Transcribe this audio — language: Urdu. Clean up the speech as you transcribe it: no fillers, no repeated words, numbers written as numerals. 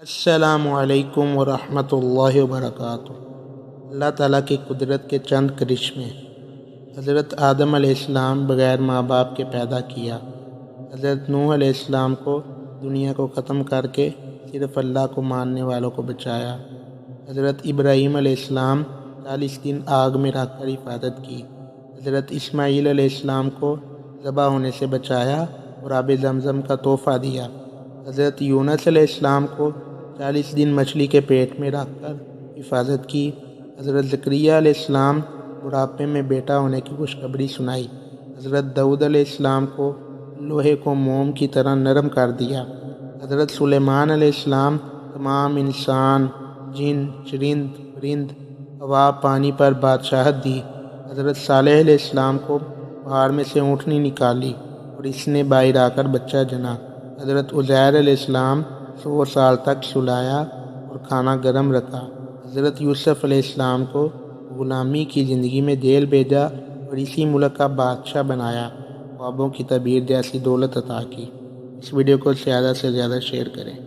السلام علیکم ورحمۃ اللہ وبرکاتہ۔ اللہ تعالیٰ کی قدرت کے چند کرشمے۔ حضرت آدم علیہ السلام بغیر ماں باپ کے پیدا کیا۔ حضرت نوح علیہ السلام کو دنیا کو ختم کر کے صرف اللہ کو ماننے والوں کو بچایا۔ حضرت ابراہیم علیہ السلام 40 دن آگ میں رکھ کر حفاظت کی۔ حضرت اسماعیل علیہ السلام کو ذبح ہونے سے بچایا اور آب زمزم کا تحفہ دیا۔ حضرت یونس علیہ السلام کو 40 دن مچھلی کے پیٹ میں رکھ کر حفاظت کی۔ حضرت زکریا علیہ السلام بڑھاپے میں بیٹا ہونے کی خوشخبری سنائی۔ حضرت داؤد علیہ السلام کو لوہے کو موم کی طرح نرم کر دیا۔ حضرت سلیمان علیہ السلام تمام انسان، جن، چرند، پرند، ہوا، پانی پر بادشاہت دی۔ حضرت صالح علیہ السلام کو پہاڑ میں سے اونٹنی نکالی اور اس نے باہر آ کر بچہ جنا۔ حضرت عزیر علیہ السلام 100 سال تک سلایا اور کھانا گرم رکھا۔ حضرت یوسف علیہ السلام کو غلامی کی زندگی میں جیل بھیجا اور اسی ملک کا بادشاہ بنایا۔ خوابوں کی تعبیر جیسی دولت عطا کی۔ اس ویڈیو کو زیادہ سے زیادہ شیئر کریں۔